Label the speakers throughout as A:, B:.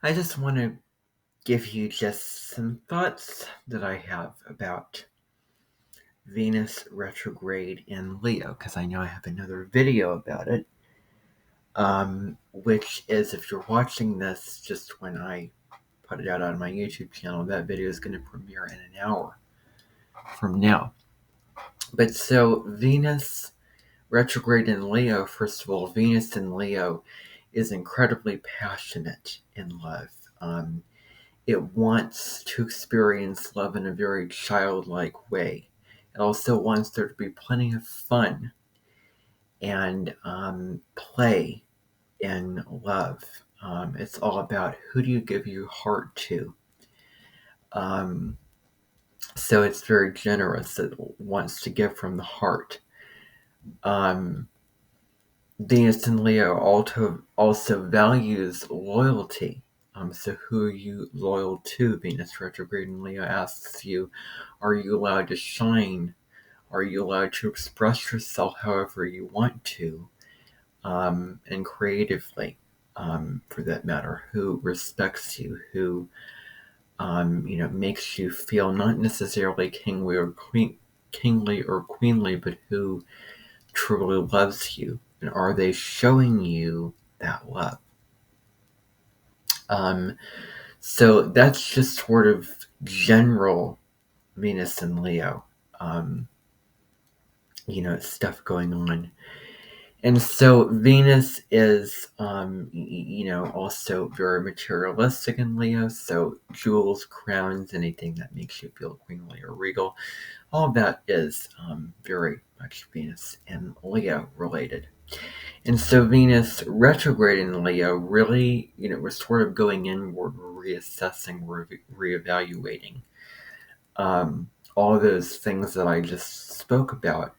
A: I just want to give you just some thoughts that I have about Venus retrograde in Leo, because I know I have another video about it, which is, if you're watching this just when I put it out on my YouTube channel, that video is going to premiere in an hour from now. But so, Venus retrograde in Leo, first of all, Venus in Leo is incredibly passionate in love. It wants to experience love in a very childlike way. It also wants there to be plenty of fun and play in love. It's all about who do you give your heart to. So it's very generous. It wants to give from the heart. Venus in Leo also values loyalty. So who are you loyal to? Venus retrograde in Leo asks you, are you allowed to shine? Are you allowed to express yourself however you want to? And creatively, for that matter, who respects you, who, makes you feel not necessarily kingly or queenly, but who truly loves you. And are they showing you that love? So that's just sort of general Venus and Leo, stuff going on. And so Venus is, also very materialistic in Leo. So jewels, crowns, anything that makes you feel queenly or regal, all of that is very much Venus and Leo related. And so Venus retrograde in Leo really, we're sort of going inward, reassessing, reevaluating all those things that I just spoke about.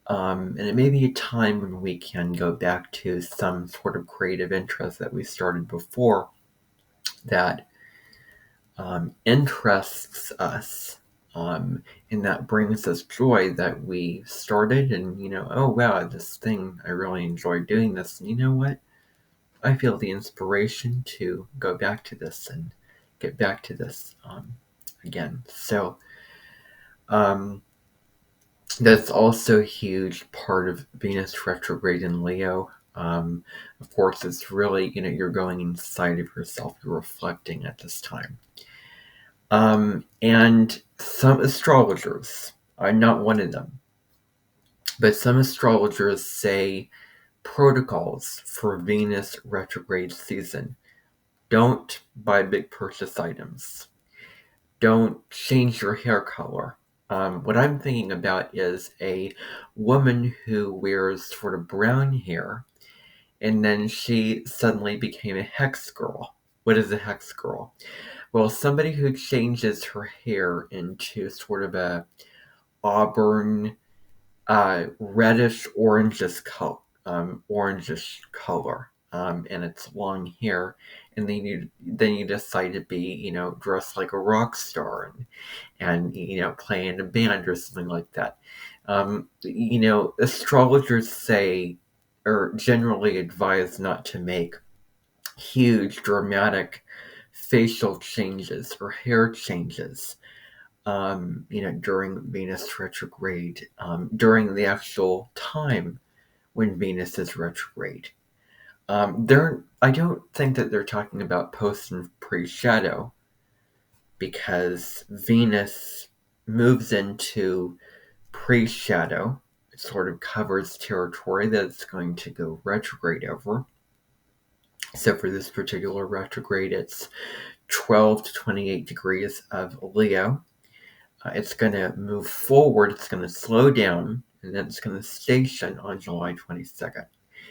A: And it may be a time when we can go back to some sort of creative interest that we started before that interests us. And that brings us joy that we started and, oh wow, this thing, I really enjoy doing this. And you know what? I feel the inspiration to go back to this and get back to this again. So that's also a huge part of Venus retrograde in Leo. Of course, it's really, you're going inside of yourself, you're reflecting at this time. And some astrologers, I'm not one of them, but some astrologers say protocols for Venus retrograde season. Don't buy big purchase items. Don't change your hair color. What I'm thinking about is a woman who wears sort of brown hair, and then she suddenly became a hex girl. What is a hex girl? Well, somebody who changes her hair into sort of a auburn, reddish orangish color, and it's long hair, and then you decide to be, dressed like a rock star and play in a band or something like that. Astrologers say or generally advise not to make huge dramatic facial changes or hair changes during Venus retrograde, during the actual time when Venus is retrograde. I don't think that they're talking about post and pre-shadow, because Venus moves into pre-shadow. It sort of covers territory that it's going to go retrograde over. So for this particular retrograde, it's 12 to 28 degrees of Leo. It's going to move forward, it's going to slow down, and then it's going to station on July 22nd.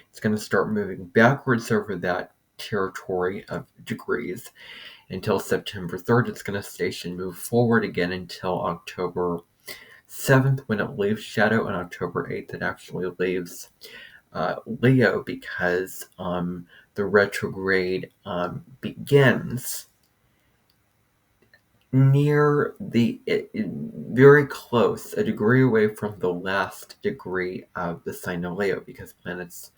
A: It's going to start moving backwards over that territory of degrees until September 3rd. It's going to station move forward again until October 7th, when it leaves shadow, and October 8th it actually leaves Leo, because the retrograde begins near very close, a degree away from the last degree of the sign of Leo, because planets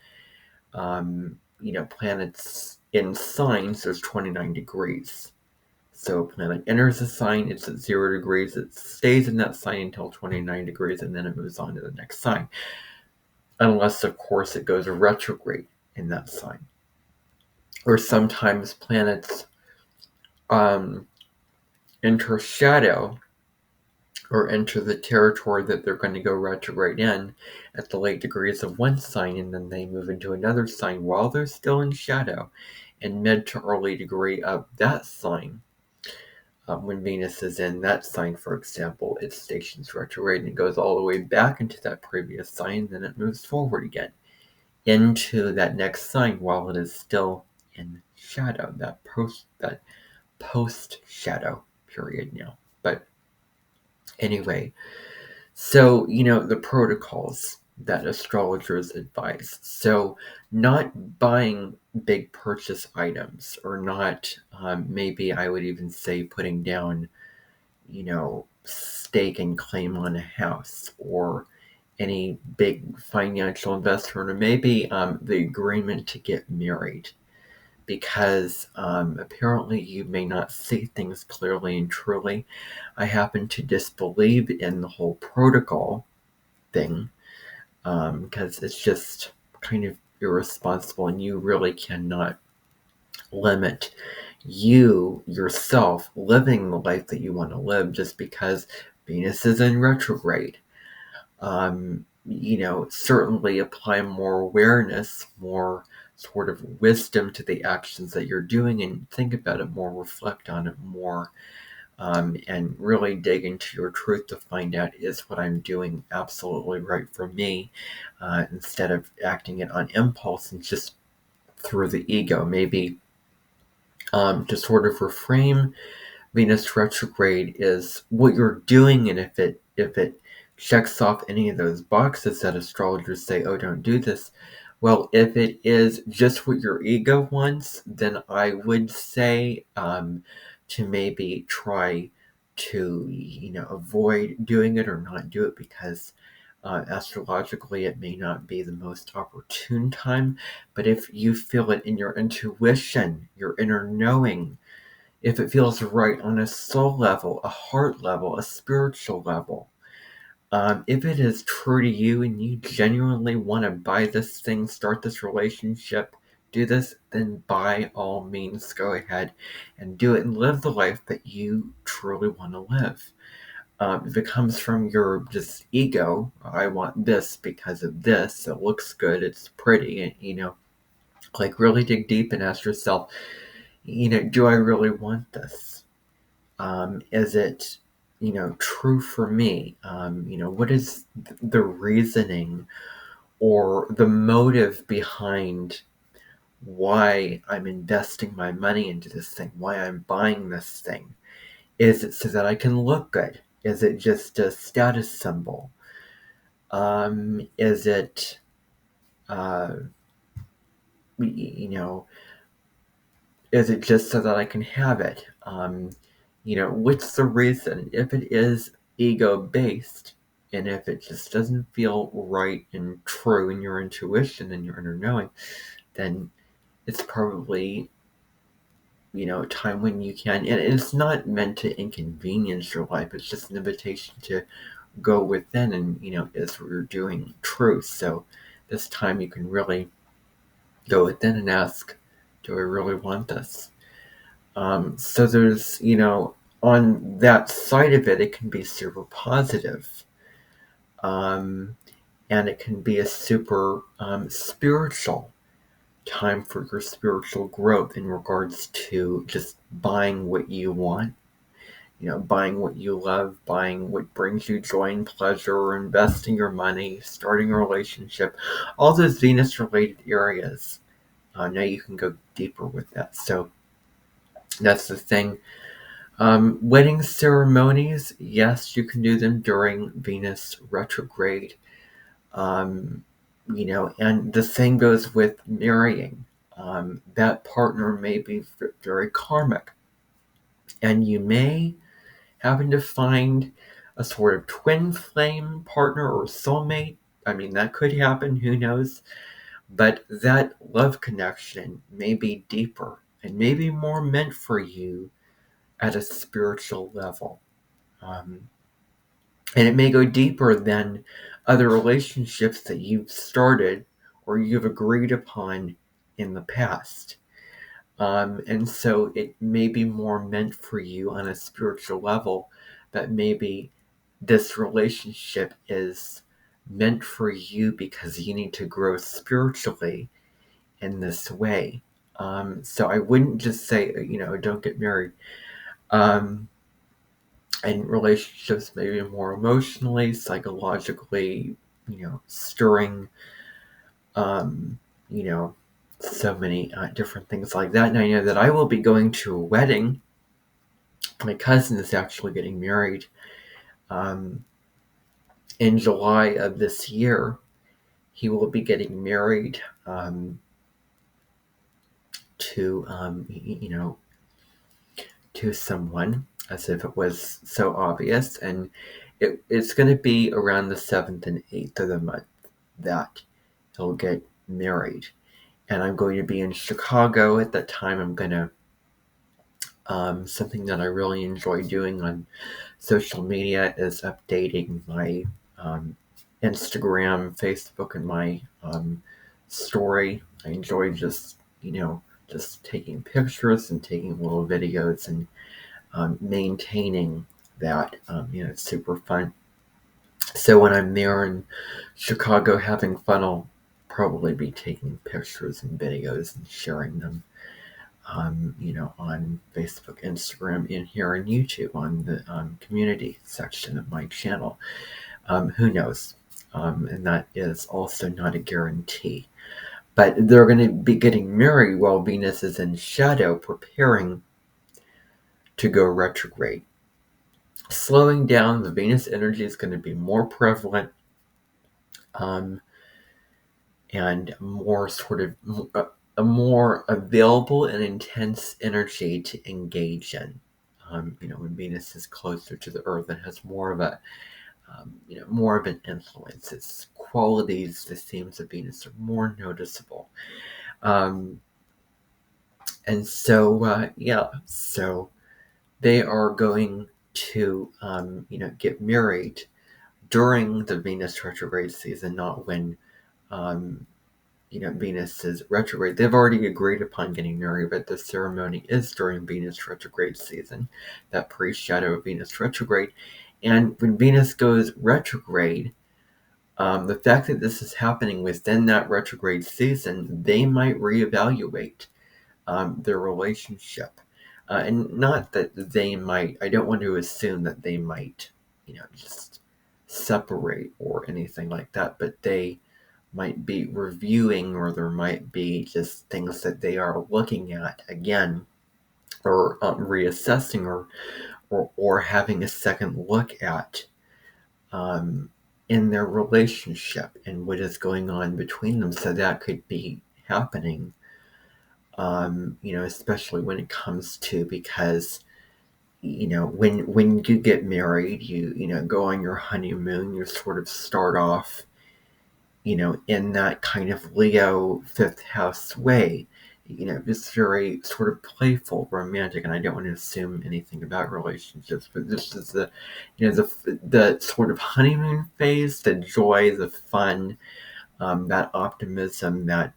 A: in signs, there's 29 degrees. So planet enters a sign, it's at 0 degrees, it stays in that sign until 29 degrees, and then it moves on to the next sign. Unless, of course, it goes retrograde in that sign. Or sometimes planets enter shadow or enter the territory that they're going to go retrograde in at the late degrees of one sign, and then they move into another sign while they're still in shadow in mid to early degree of that sign. When Venus is in that sign, for example, it stations retrograde and it goes all the way back into that previous sign, then it moves forward again into that next sign while it is still in shadow, that post shadow period now. But anyway, so the protocols that astrologers advise. So not buying big purchase items, or not maybe I would even say putting down stake and claim on a house, or any big financial investment, or maybe the agreement to get married, because apparently you may not see things clearly and truly. I happen to disbelieve in the whole protocol thing, because it's just kind of irresponsible, and you really cannot limit you yourself living the life that you want to live just because Venus is in retrograde. Certainly apply more awareness, more sort of wisdom to the actions that you're doing, and think about it more, reflect on it more, and really dig into your truth to find out, is what I'm doing absolutely right for me, instead of acting it on impulse and just through the ego. Maybe to sort of reframe Venus retrograde is what you're doing, and if it checks off any of those boxes that astrologers say, oh, don't do this. Well, if it is just what your ego wants, then I would say to maybe try to avoid doing it or not do it, because astrologically it may not be the most opportune time. But if you feel it in your intuition, your inner knowing, if it feels right on a soul level, a heart level, a spiritual level, if it is true to you and you genuinely want to buy this thing, start this relationship, do this, then by all means go ahead and do it and live the life that you truly want to live. If it comes from your just ego, I want this because of this, it looks good, it's pretty, and like really dig deep and ask yourself, do I really want this? Is it, true for me? What is the reasoning or the motive behind why I'm investing my money into this thing, why I'm buying this thing? Is it so that I can look good? Is it just a status symbol? Is it, uh, you know, is it just so that I can have it? What's the reason? If it is ego-based, and if it just doesn't feel right and true in your intuition and your inner knowing, then it's probably, time when you can. And it's not meant to inconvenience your life. It's just an invitation to go within, and, is what you're doing true? So this time you can really go within and ask, do I really want this? So there's, on that side of it, it can be super positive. And it can be a super spiritual time for your spiritual growth in regards to just buying what you want, buying what you love, buying what brings you joy and pleasure, investing your money, starting a relationship, all those Venus related areas. Now you can go deeper with that. So that's the thing. Wedding ceremonies, yes, you can do them during Venus retrograde. And the same goes with marrying. That partner may be very karmic, and you may happen to find a sort of twin flame partner or soulmate. I mean, that could happen, who knows? But that love connection may be deeper and maybe more meant for you at a spiritual level. Um, and it may go deeper than other relationships that you've started or you've agreed upon in the past. And so it may be more meant for you on a spiritual level, that maybe this relationship is meant for you because you need to grow spiritually in this way. So I wouldn't just say, don't get married. Um, and relationships maybe more emotionally, psychologically, stirring, um, you know, so many different things like that. And I know that I will be going to a wedding. My cousin is actually getting married um, in July of this year. He will be getting married to, to someone, as if it was so obvious. And it's going to be around the 7th and 8th of the month that he'll get married. And I'm going to be in Chicago at that time. I'm going to, something that I really enjoy doing on social media is updating my Instagram, Facebook, and my story. I enjoy just taking pictures and taking little videos and maintaining that. It's super fun. So when I'm there in Chicago having fun, I'll probably be taking pictures and videos and sharing them, on Facebook, Instagram, and here on YouTube on the community section of my channel. Who knows? And that is also not a guarantee. But they're going to be getting married while Venus is in shadow, preparing to go retrograde. Slowing down, the Venus energy is going to be more prevalent, and more sort of a more available and intense energy to engage in. When Venus is closer to the Earth, it has more of more of an influence. Its qualities, the themes of Venus, are more noticeable. Um, and so, so they are going to, get married during the Venus retrograde season, not when, Venus is retrograde. They've already agreed upon getting married, but the ceremony is during Venus retrograde season, that pre-shadow of Venus retrograde. And when Venus goes retrograde, the fact that this is happening within that retrograde season, they might reevaluate their relationship. And not that they might, I don't want to assume that they might, just separate or anything like that, but they might be reviewing, or there might be just things that they are looking at again, or reassessing, or having a second look at in their relationship and what is going on between them. So that could be happening, especially when it comes to, because when you get married, you go on your honeymoon, you sort of start off in that kind of Leo fifth house way, just very sort of playful, romantic. And I don't want to assume anything about relationships, but this is the sort of honeymoon phase, the joy, the fun, that optimism, that,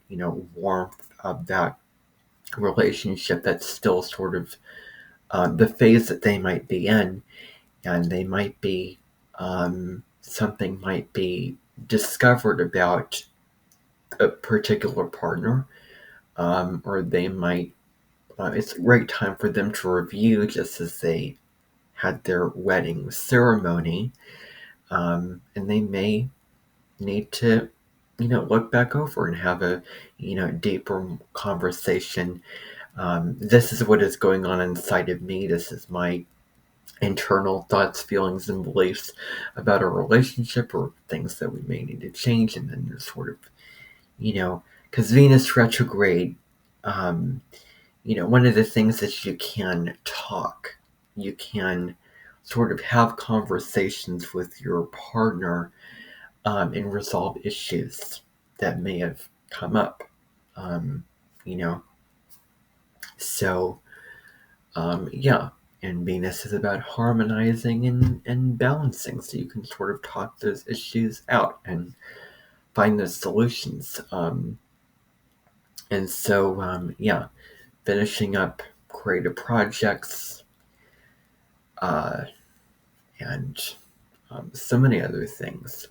A: warmth of that relationship. That's still sort of the phase that they might be in, and they might be, something might be discovered about a particular partner, or they might, it's a great time for them to review, just as they had their wedding ceremony, and they may need to, look back over and have a, deeper conversation. This is what is going on inside of me. This is my internal thoughts, feelings, and beliefs about a relationship, or things that we may need to change. And then there's sort of, because Venus retrograde, one of the things is you can talk, you can sort of have conversations with your partner, and resolve issues that may have come up. Um, you know, so yeah, and Venus is about harmonizing and balancing, so you can sort of talk those issues out and find those solutions. And so, yeah, finishing up creative projects, uh, and so many other things.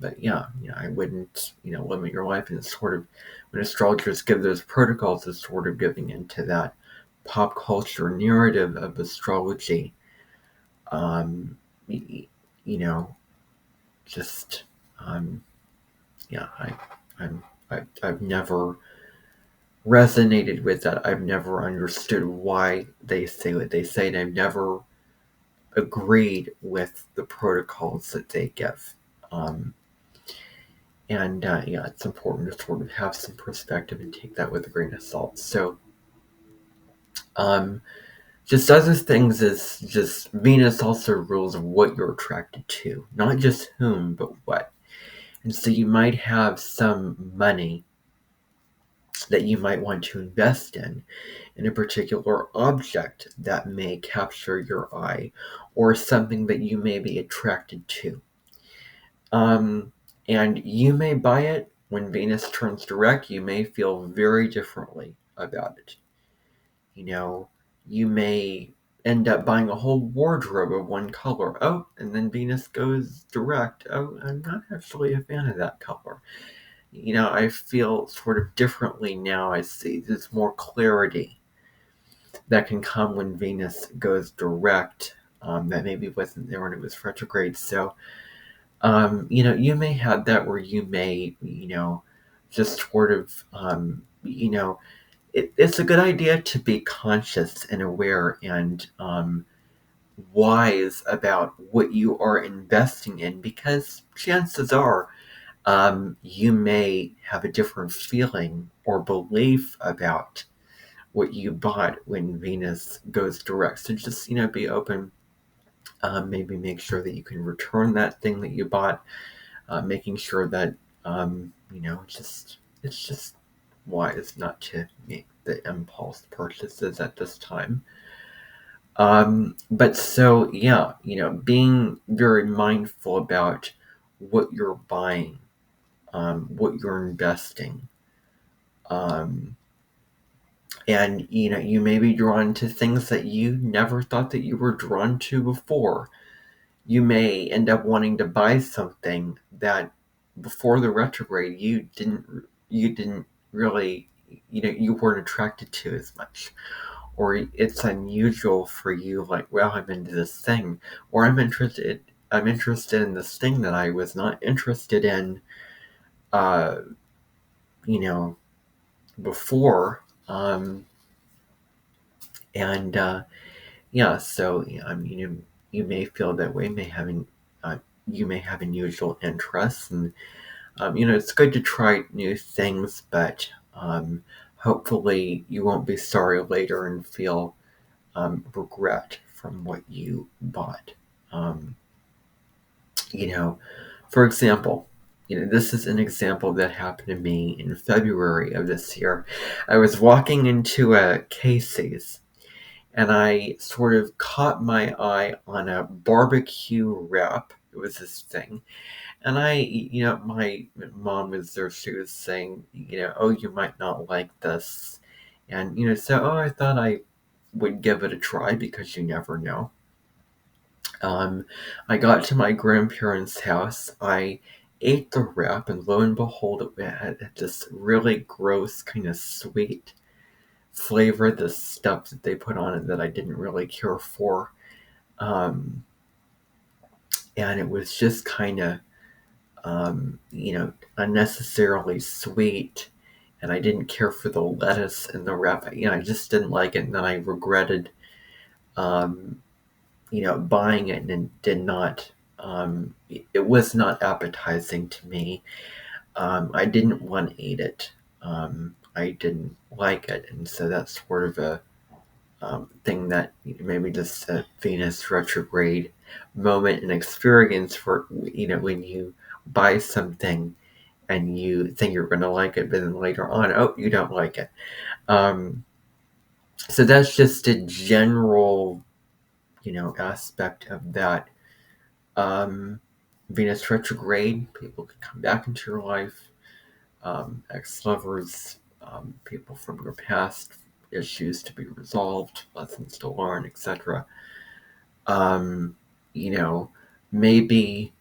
A: But yeah, I wouldn't, limit your life. And it's sort of, when astrologers give those protocols, it's sort of giving into that pop culture narrative of astrology. Um, you know, just, yeah, I'm, I've never resonated with that. I've never understood why they say what they say, and I've never agreed with the protocols that they give. Um, and yeah, it's important to sort of have some perspective and take that with a grain of salt. So, um, just other things is just Venus also rules what you're attracted to, not just whom, but what. And so you might have some money that you might want to invest in a particular object that may capture your eye, or something that you may be attracted to. Um, and you may buy it when Venus turns direct. You may feel very differently about it. You know, you may end up buying a whole wardrobe of one color. Oh, and then Venus goes direct. Oh, I'm not actually a fan of that color. I feel sort of differently now. I see there's more clarity that can come when Venus goes direct, that maybe wasn't there when it was retrograde. So, you may have that where you may, just sort of, it's a good idea to be conscious and aware and wise about what you are investing in, because chances are you may have a different feeling or belief about what you bought when Venus goes direct. So just, be open. Maybe make sure that you can return that thing that you bought. Making sure that, it's just wise not to make the impulse purchases at this time. But so, yeah, being very mindful about what you're buying, what you're investing. Um, and, you may be drawn to things that you never thought that you were drawn to before. You may end up wanting to buy something that before the retrograde you didn't really, you weren't attracted to as much, or it's unusual for you, like, well, I'm into this thing, or I'm interested in this thing that I was not interested in, uh you know before. And yeah, so yeah, I mean, you may feel that way, you may have unusual interests, and it's good to try new things, but hopefully you won't be sorry later and feel regret from what you bought. Um, you know, for example, this is an example that happened to me in February of this year. I was walking into a Casey's, and I sort of caught my eye on a barbecue wrap. It was this thing. And my mom was there. She was saying, oh, you might not like this. And, so, oh, I thought I would give it a try, because you never know. I got to my grandparents' house. I ate the wrap, and lo and behold, it had this really gross, kind of sweet flavor, the stuff that they put on it that I didn't really care for. Um, and it was just kind of, unnecessarily sweet. And I didn't care for the lettuce and the wrap. I just didn't like it. And then I regretted, um, buying it, and did not, it was not appetizing to me. I didn't want to eat it. I didn't like it. And so that's sort of a thing that maybe just a Venus retrograde moment and experience for, when you buy something and you think you're going to like it, but then later on, oh, you don't like it. So that's just a general, aspect of that. Venus retrograde, people can come back into your life, ex-lovers, people from your past, issues to be resolved, lessons to learn, etc. Um, you know, maybe,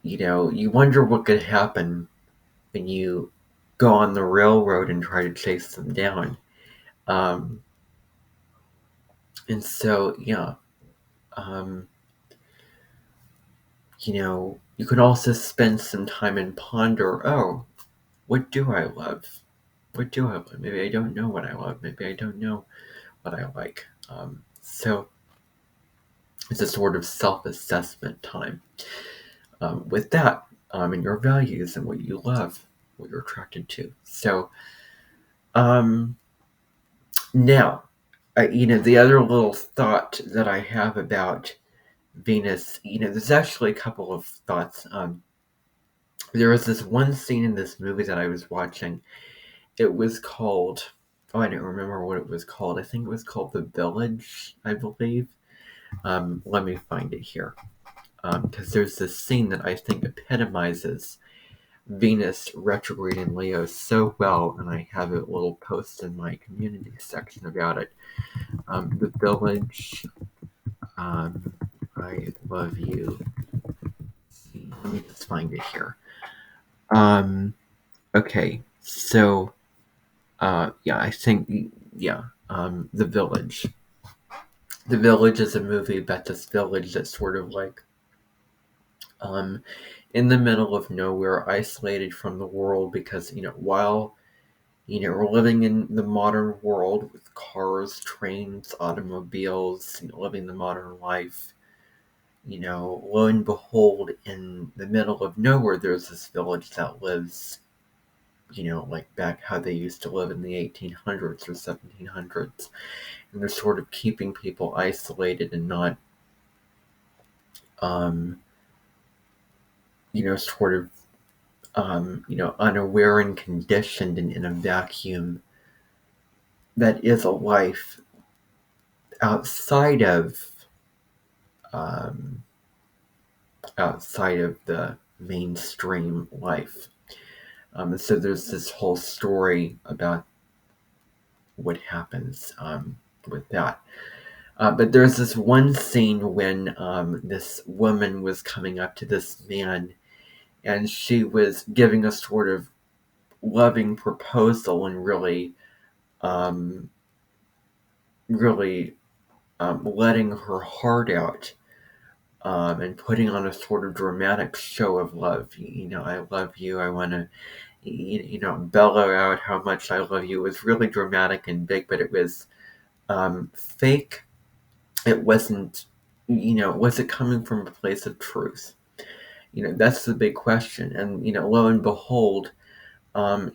A: you wonder what could happen when you go on the railroad and try to chase them down. Um, and so, yeah, um, you could also spend some time and ponder, oh, what do I love? What do I love? Maybe I don't know what I love. Maybe I don't know what I like. So it's a sort of self-assessment time with that, and your values and what you love, what you're attracted to. So um, now, the other little thought that I have about Venus, there's actually a couple of thoughts. There was this one scene in this movie that I was watching. It was called, oh, I don't remember what it was called. I think it was called The Village, I believe. Let me find it here. Because there's this scene that I think epitomizes Venus retrograde in Leo so well, and I have a little post in my community section about it. The Village, I love you. Let me just find it here. Okay, so yeah, I think, yeah, The Village. The Village is a movie about this village that's sort of like um, in the middle of nowhere, isolated from the world, because while we're living in the modern world with cars, trains, automobiles, living the modern life. Lo and behold, in the middle of nowhere, there's this village that lives, like back how they used to live in the 1800s or 1700s. And they're sort of keeping people isolated and not, um, sort of, unaware and conditioned in a vacuum that is a life outside of um, outside of the mainstream life. And so there's this whole story about what happens with that. But there's this one scene when this woman was coming up to this man, and she was giving a sort of loving proposal and really, um, really letting her heart out, and putting on a sort of dramatic show of love. I love you. I want to, bellow out how much I love you. It was really dramatic and big, but it was fake. It wasn't, was it coming from a place of truth? That's the big question. And, lo and behold,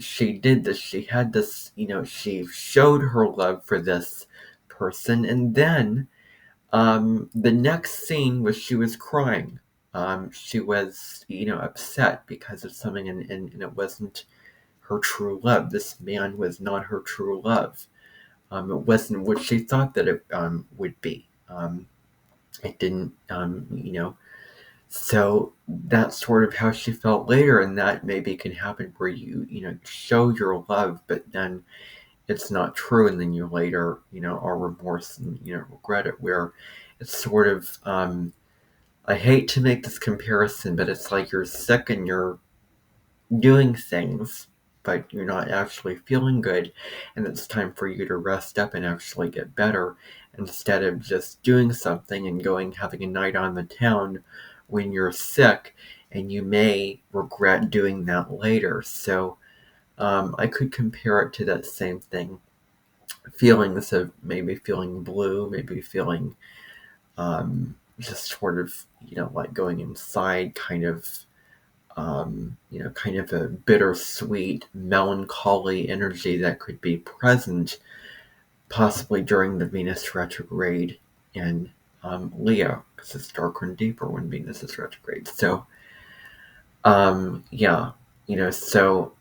A: she did this. She had this, she showed her love for this person. And then the next scene was she was crying. She was, upset because of something, and it wasn't her true love. This man was not her true love. It wasn't what she thought that it would be. It didn't, So that's sort of how she felt later, and that maybe can happen where you, show your love, but then it's not true, and then you later, are remorse and regret it. Where it's sort of, I hate to make this comparison, but it's like you're sick and you're doing things, but you're not actually feeling good, and it's time for you to rest up and actually get better instead of just doing something and going having a night on the town when you're sick, and you may regret doing that later. So I could compare it to that same thing. Feelings of maybe feeling blue, maybe feeling just sort of, like going inside, kind of, kind of a bittersweet, melancholy energy that could be present possibly during the Venus retrograde in Leo, because it's darker and deeper when Venus is retrograde. So, yeah, So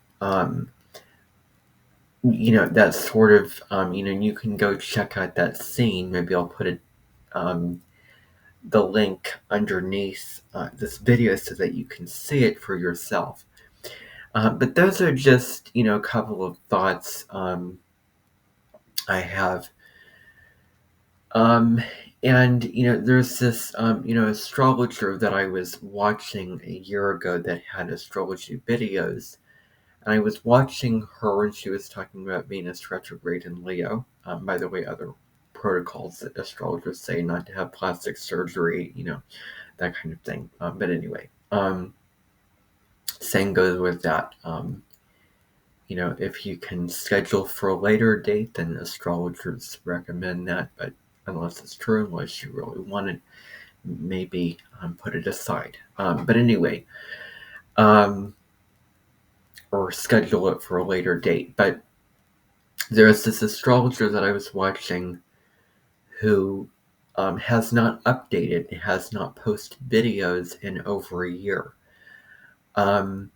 A: that sort of, you can go check out that scene. Maybe I'll put um, the link underneath this video so that you can see it for yourself. But those are just, a couple of thoughts I have. Um, and, there's this, astrologer that I was watching a year ago that had astrology videos. And I was watching her, and she was talking about Venus retrograde in Leo. By the way, other protocols that astrologers say not to have plastic surgery, that kind of thing. But anyway, same goes with that. If you can schedule for a later date, then astrologers recommend that. But unless it's true, unless you really want it, maybe put it aside. But anyway, or schedule it for a later date. But there's this astrologer that I was watching who has not updated, has not posted videos in over a year. And,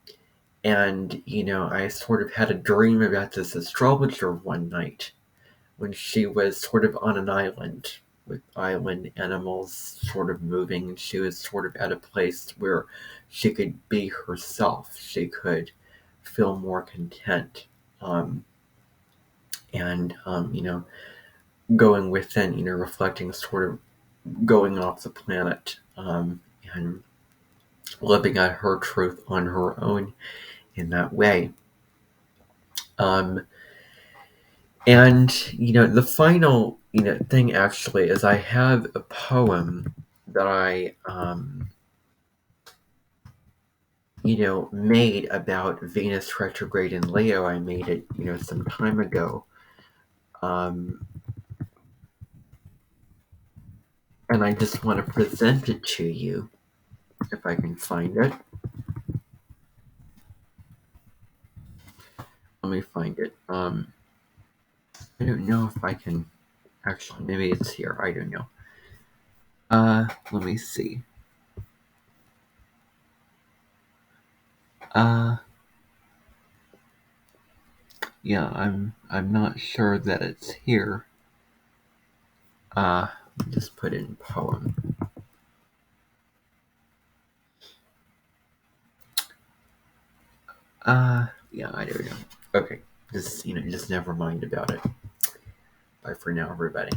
A: I sort of had a dream about this astrologer one night when she was sort of on an island with island animals sort of moving, and she was sort of at a place where she could be herself. She could feel more content. And, going within, reflecting, sort of going off the planet, and living out her truth on her own in that way. And, the final, thing actually is I have a poem that I, made about Venus retrograde in Leo. I made it, some time ago. Um, and I just want to present it to you if I can find it. Let me find it. I don't know if I can actually, maybe it's here. I don't know. Let me see. Uh, yeah, I'm not sure that it's here. Just put in poem. Yeah, I don't know. Okay, just never mind about it. Bye for now, everybody.